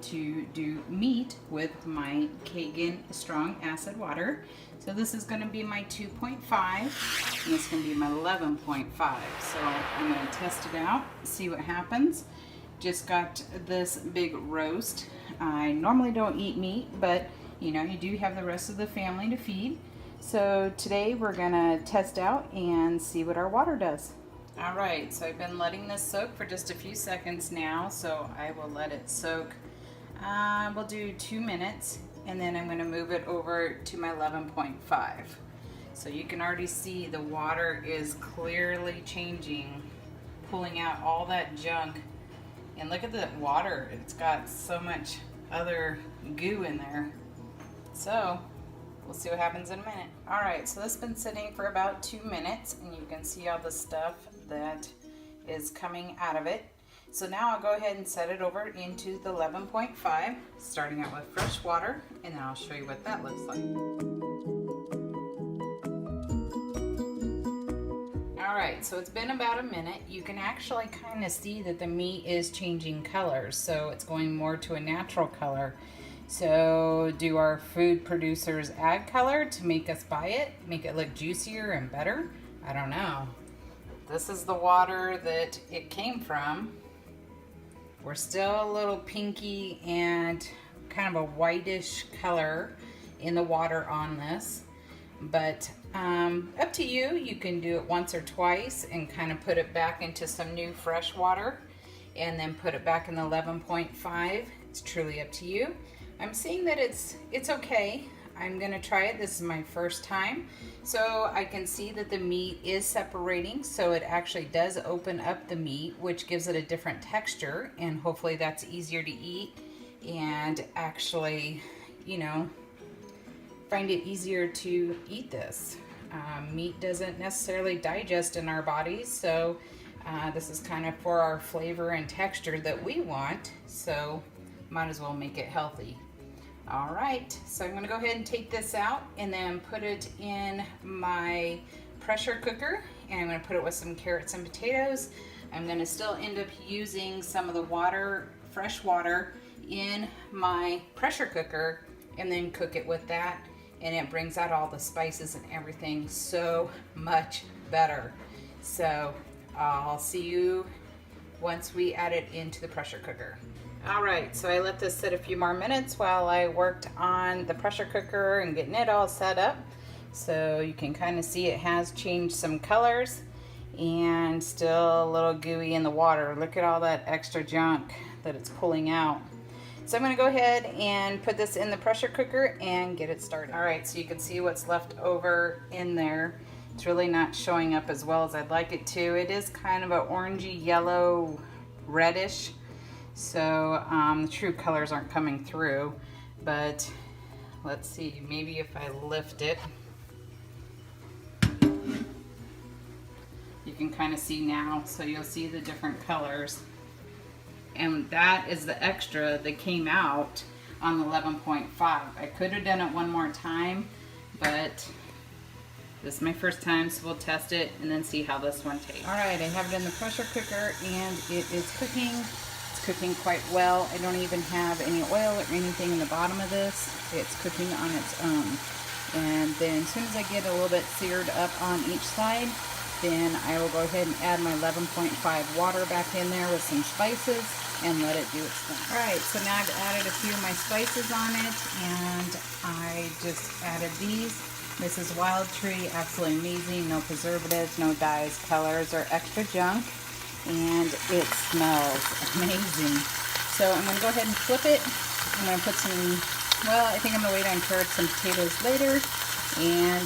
to do meat with my Kangen Strong Acid Water. So this is going to be my 2.5 and this is going to be my 11.5. So I'm going to test it out, see what happens. Just got this big roast. I normally don't eat meat, but you know, you do have the rest of the family to feed. So today we're going to test out and see what our water does. All right, so I've been letting this soak for just a few seconds now, so I will let it soak. We'll do 2 minutes, and then I'm going to move it over to my 11.5. So you can already see the water is clearly changing, pulling out all that junk. And look at the water, it's got so much other goo in there. So we'll see what happens in a minute. All right, so this has been sitting for about 2 minutes, and you can see all the stuff that is coming out of it. So now I'll go ahead and set it over into the 11.5, starting out with fresh water, and then I'll show you what that looks like. All right, so it's been about a minute. You can actually kind of see that the meat is changing colors, so it's going more to a natural color. So do our food producers add color to make us buy it, make it look juicier and better? I don't know. This is the water that it came from. We're still a little pinky and kind of a whitish color in the water on this, but up to you. You can do it once or twice and kind of put it back into some new fresh water and then put it back in the 11.5. It's truly up to you. I'm seeing that it's okay. I'm gonna try it. This is my first time. So I can see that the meat is separating, so it actually does open up the meat, which gives it a different texture, and hopefully that's easier to eat and actually, you know, find it easier to eat this. Meat doesn't necessarily digest in our bodies, so this is kind of for our flavor and texture that we want, so might as well make it healthy. All right, so I'm gonna go ahead and take this out and then put it in my pressure cooker, and I'm gonna put it with some carrots and potatoes. I'm gonna still end up using some of the water, fresh water, in my pressure cooker and then cook it with that, and it brings out all the spices and everything so much better. So I'll see you once we add it into the pressure cooker. All right, so I let this sit a few more minutes while I worked on the pressure cooker and getting it all set up. So you can kind of see it has changed some colors and still a little gooey in the water. Look at all that extra junk that it's pulling out. So I'm gonna go ahead and put this in the pressure cooker and get it started. All right, so you can see what's left over in there. It's really not showing up as well as I'd like it to. It is kind of an orangey yellow reddish. So the true colors aren't coming through, but let's see, maybe if I lift it, you can kind of see now, so you'll see the different colors. And that is the extra that came out on the 11.5. I could have done it one more time, but this is my first time, so we'll test it and then see how this one tastes. All right, I have it in the pressure cooker and it is cooking. Cooking quite well. I don't even have any oil or anything in the bottom of this. It's cooking on its own. And then as soon as I get a little bit seared up on each side, then I will go ahead and add my 11.5 water back in there with some spices and let it do its thing. All right, so now I've added a few of my spices on it, and I just added these. This is Wild Tree, absolutely amazing. No preservatives, no dyes, colors, or extra junk. And it smells amazing. So I'm going to go ahead and flip it. I'm going to put some, well, I think I'm going to wait on carrots and potatoes later and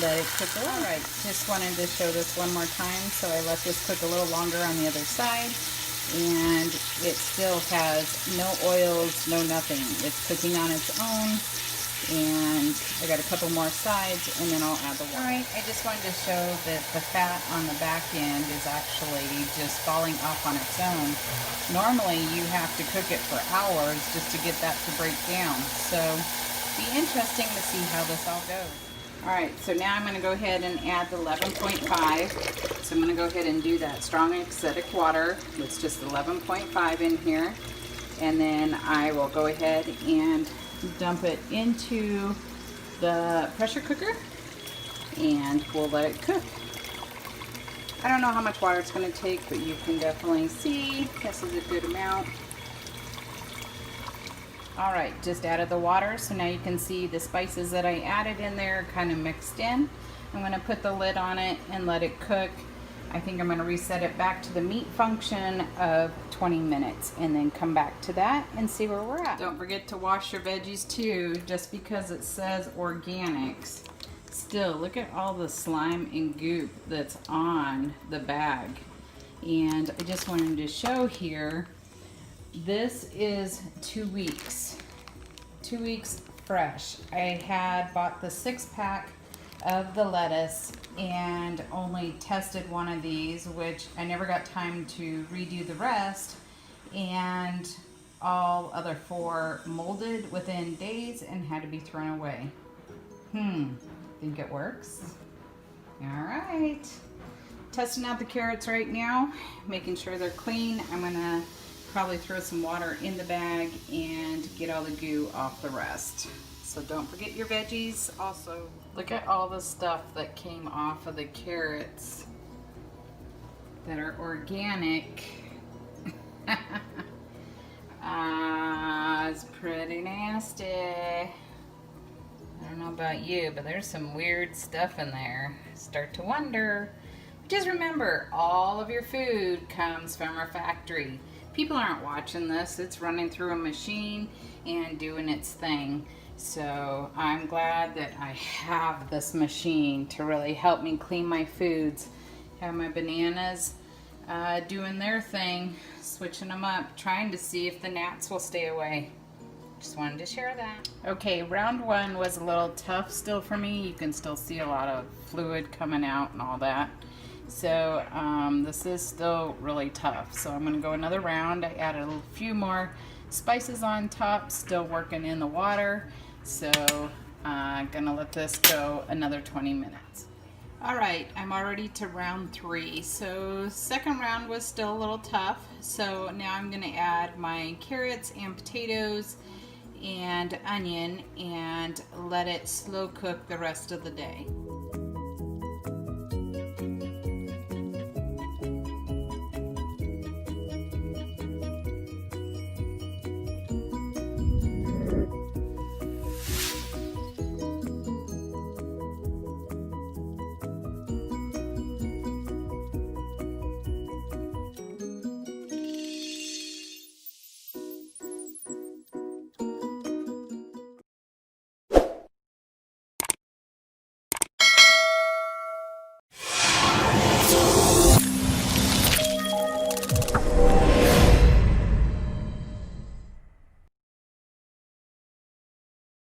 let it cook. All right, just wanted to show this one more time. So I let this cook a little longer on the other side, and it still has no oils, no nothing. It's cooking on its own. And I got a couple more sides, and then I'll add the water. All right, I just wanted to show that the fat on the back end is actually just falling off on its own. Normally, you have to cook it for hours just to get that to break down. So, be interesting to see how this all goes. All right, so now I'm going to go ahead and add the 11.5. So I'm going to go ahead and do that strong acidic water. It's just 11.5 in here. and then I will go ahead and dump it into the pressure cooker and we'll let it cook. I don't know how much water it's going to take, but you can definitely see this is a good amount. All right, just added the water, so now you can see the spices that I added in there kind of mixed in. I'm going to put the lid on it and let it cook. I think I'm going to reset it back to the meat function of 20 minutes and then come back to that and see where we're at. Don't forget to wash your veggies too, just because it says organics. Still, look at all the slime and goop that's on the bag. And I just wanted to show here, this is 2 weeks. 2 weeks fresh. I had bought the 6-pack of the lettuce and only tested one of these, which I never got time to redo the rest, and all other 4 molded within days and had to be thrown away. Think it works? All right. Testing out the carrots right now, making sure they're clean. I'm gonna probably throw some water in the bag and get all the goo off the rest. So don't forget your veggies. Also, look at all the stuff that came off of the carrots that are organic. It's pretty nasty. I don't know about you, but there's some weird stuff in there. Start to wonder. Just remember, all of your food comes from a factory. People aren't watching this. It's running through a machine and doing its thing. So I'm glad that I have this machine to really help me clean my foods. Have my bananas doing their thing, switching them up, trying to see if the gnats will stay away. Just wanted to share that. Okay, round 1 was a little tough still for me. You can still see a lot of fluid coming out and all that. So this is still really tough. So I'm gonna go another round. I added a few more spices on top, still working in the water. So I'm gonna let this go another 20 minutes. All right, I'm already to round 3. So second round was still a little tough. So now I'm gonna add my carrots and potatoes and onion and let it slow cook the rest of the day.